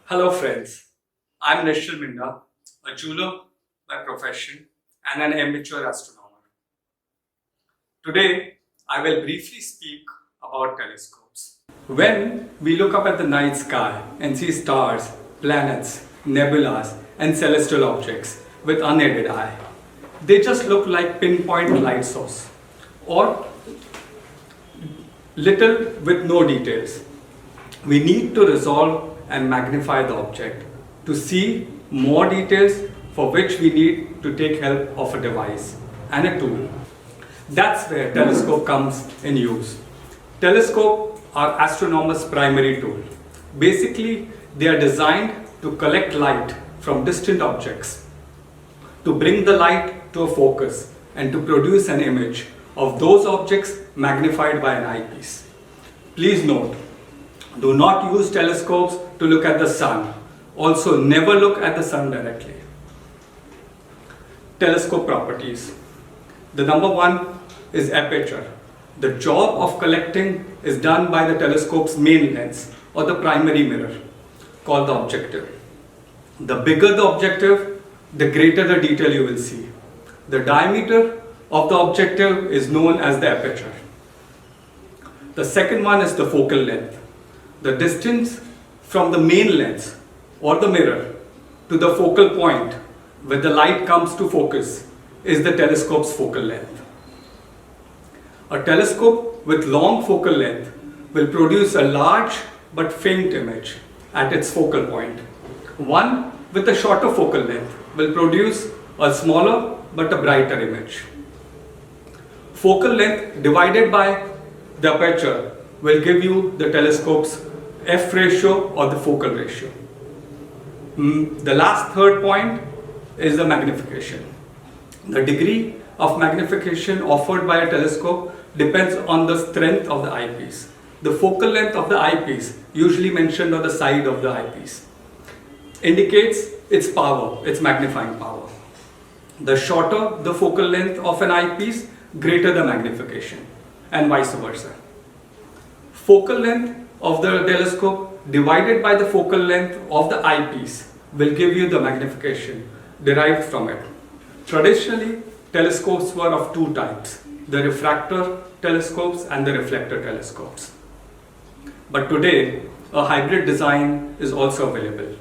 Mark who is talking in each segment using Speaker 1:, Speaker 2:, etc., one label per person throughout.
Speaker 1: Hello friends, I'm Nishal Minda, a jeweler by profession and an amateur astronomer. Today, I will briefly speak about telescopes. When we look up at the night sky and see stars, planets, nebulas and celestial objects with unaided eye, they just look like pinpoint light source or little with no details. We need to resolve and magnify the object to see more details, for which we need to take help of a device and a tool. That's where telescope comes in use. Telescope are astronomers' primary tool. Basically, they are designed to collect light from distant objects, to bring the light to a focus and to produce an image of those objects magnified by an eyepiece. Please note, do not use telescopes to look at the sun. Also, never look at the sun directly. Telescope properties. The number one is aperture. The job of collecting is done by the telescope's main lens or the primary mirror called the objective. The bigger the objective, the greater the detail you will see. The diameter of the objective is known as the aperture. The second one is the focal length. The distance from the main lens or the mirror to the focal point where the light comes to focus is the telescope's focal length. A telescope with long focal length will produce a large but faint image at its focal point. One with a shorter focal length will produce a smaller but a brighter image. Focal length divided by the aperture will give you the telescope's f ratio or the focal ratio. The last third point is the magnification. The degree of magnification offered by a telescope depends on the strength of the eyepiece. The focal length of the eyepiece, usually mentioned on the side of the eyepiece, indicates its power, its magnifying power. The shorter the focal length of an eyepiece, greater the magnification, and vice versa. Focal length of the telescope divided by the focal length of the eyepiece will give you the magnification derived from it. Traditionally, telescopes were of two types, the refractor telescopes and the reflector telescopes. But today, a hybrid design is also available.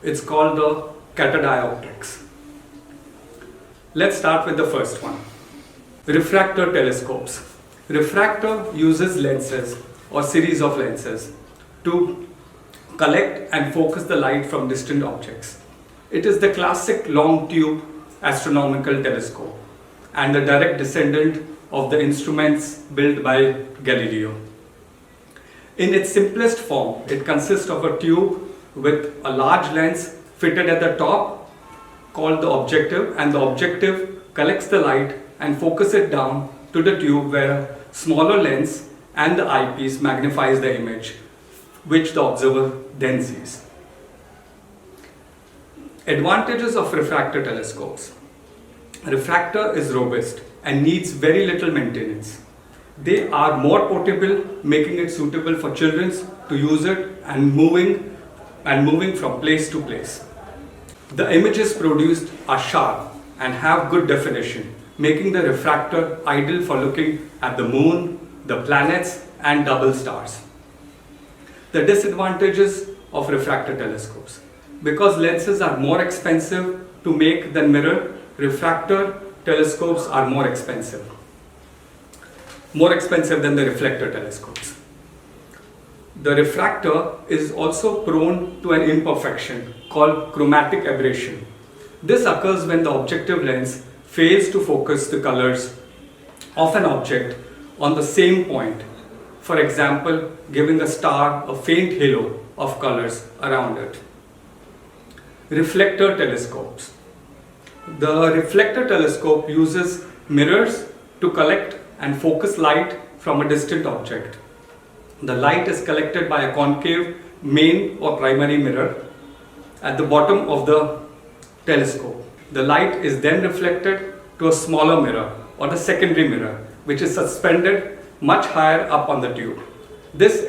Speaker 1: It's called the catadioptrics. Let's start with the first one. Refractor telescopes. Refractor uses lenses or series of lenses to collect and focus the light from distant objects. It is the classic long tube astronomical telescope and the direct descendant of the instruments built by Galileo. In its simplest form, it consists of a tube with a large lens fitted at the top called the objective, and the objective collects the light and focuses it down to the tube where a smaller lens and the eyepiece magnifies the image, which the observer then sees. Advantages of refractor telescopes. Refractor is robust and needs very little maintenance. They are more portable, making it suitable for children to use it and moving from place to place. The images produced are sharp and have good definition, making the refractor ideal for looking at the moon, the planets and double stars. The disadvantages of refractor telescopes. Because lenses are more expensive to make than mirror, refractor telescopes are more expensive than the reflector telescopes. The refractor is also prone to an imperfection called chromatic aberration. This occurs when the objective lens fails to focus the colors of an object on the same point, for example, giving a star a faint halo of colors around it. Reflector telescopes. The reflector telescope uses mirrors to collect and focus light from a distant object. The light is collected by a concave main or primary mirror at the bottom of the telescope. The light is then reflected to a smaller mirror or the secondary mirror, which is suspended much higher up on the tube. This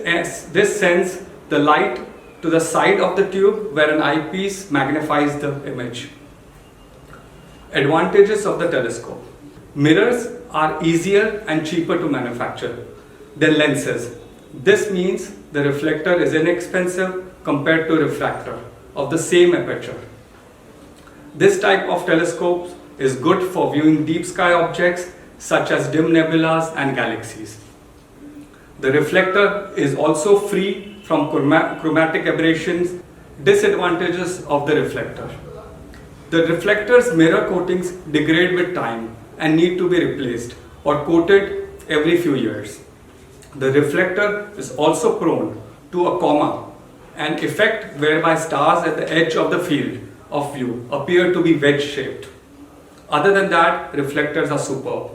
Speaker 1: sends the light to the side of the tube where an eyepiece magnifies the image. Advantages of the telescope. Mirrors are easier and cheaper to manufacture than lenses. This means the reflector is inexpensive compared to refractor of the same aperture. This type of telescope is good for viewing deep sky objects such as dim nebulas and galaxies. The reflector is also free from chromatic aberrations. Disadvantages of the reflector. The reflector's mirror coatings degrade with time and need to be replaced or coated every few years. The reflector is also prone to a coma, an effect whereby stars at the edge of the field of view appear to be wedge-shaped. Other than that, reflectors are superb.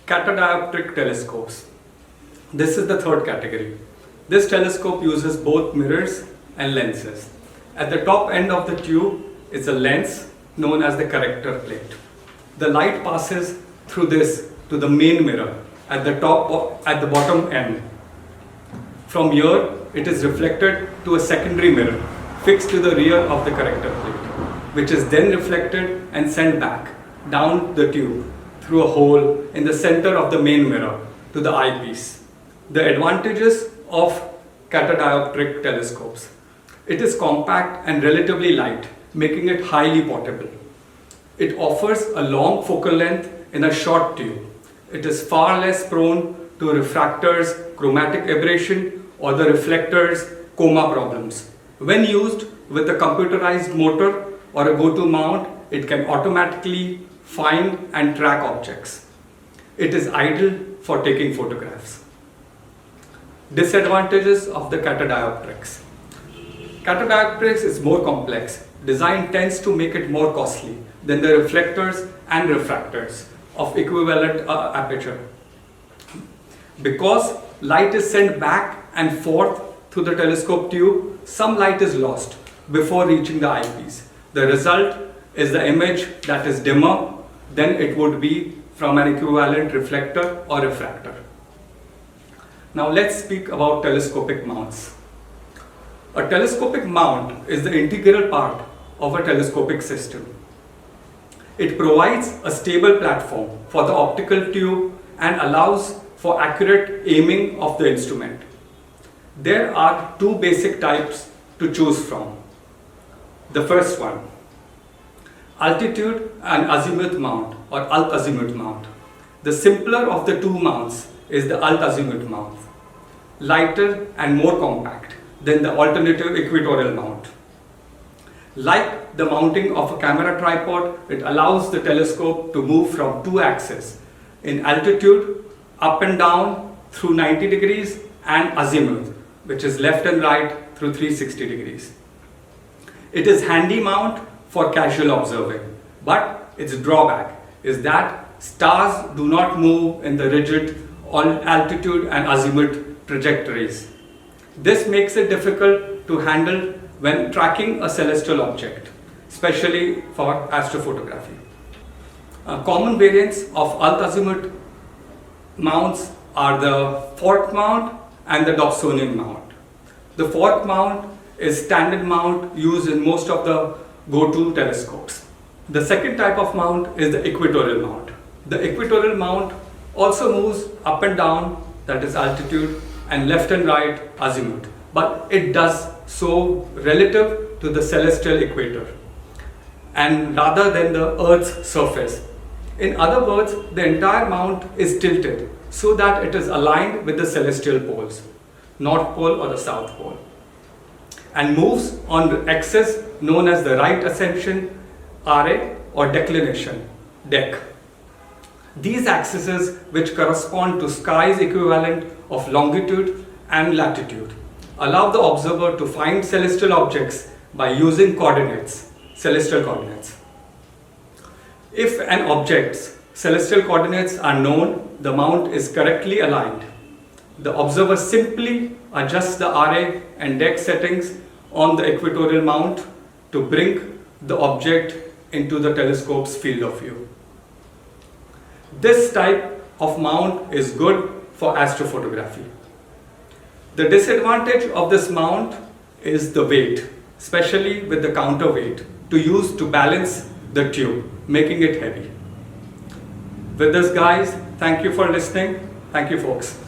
Speaker 1: Catadioptric telescopes. This is the third category. This telescope uses both mirrors and lenses. At the top end of the tube is a lens known as the corrector plate. The light passes through this to the main mirror at the bottom end. From here, it is reflected to a secondary mirror fixed to the rear of the corrector plate, which is then reflected and sent back down the tube through a hole in the center of the main mirror to the eyepiece. The advantages of catadioptric telescopes. It is compact and relatively light, making it highly portable. It offers a long focal length in a short tube. It is far less prone to refractors, chromatic aberration, or the reflector's coma problems. When used with a computerized motor or a go-to mount, it can automatically find and track objects. It is ideal for taking photographs. Disadvantages of the catadioptrics. Catadioptrics is more complex. Design tends to make it more costly than the reflectors and refractors of equivalent aperture. Because light is sent back and forth through the telescope tube, some light is lost before reaching the eyepiece. The result is the image that is dimmer than it would be from an equivalent reflector or refractor. Now let's speak about telescopic mounts. A telescopic mount is the integral part of a telescopic system. It provides a stable platform for the optical tube and allows for accurate aiming of the instrument. There are two basic types to choose from. The first one, altitude and azimuth mount or alt-azimuth mount. The simpler of the two mounts is the alt-azimuth mount, lighter and more compact than the alternative equatorial mount. Like the mounting of a camera tripod, it allows the telescope to move from two axes in altitude, up and down through 90 degrees, and azimuth, which is left and right through 360 degrees. It is handy mount for casual observing, but its drawback is that stars do not move in the rigid altitude and azimuth trajectories. This makes it difficult to handle when tracking a celestial object, especially for astrophotography. Common variants of alt-azimuth mounts are the fork mount and the Dobsonian mount. The fork mount is standard mount used in most of the go-to telescopes. The second type of mount is the equatorial mount. The equatorial mount also moves up and down, that is altitude, and left and right azimuth, but it does so relative to the celestial equator and rather than the Earth's surface. In other words, the entire mount is tilted so that it is aligned with the celestial poles, North Pole or the South Pole, and moves on the axis known as the right ascension, RA, or declination, DEC. These axes, which correspond to sky's equivalent of longitude and latitude, allow the observer to find celestial objects by using coordinates, celestial coordinates. If an object's celestial coordinates are known, the mount is correctly aligned. The observer simply adjusts the RA and DEC settings on the equatorial mount to bring the object into the telescope's field of view. This type of mount is good for astrophotography. The disadvantage of this mount is the weight, especially with the counterweight, to use to balance the tube, making it heavy. With this, guys, thank you for listening. Thank you, folks.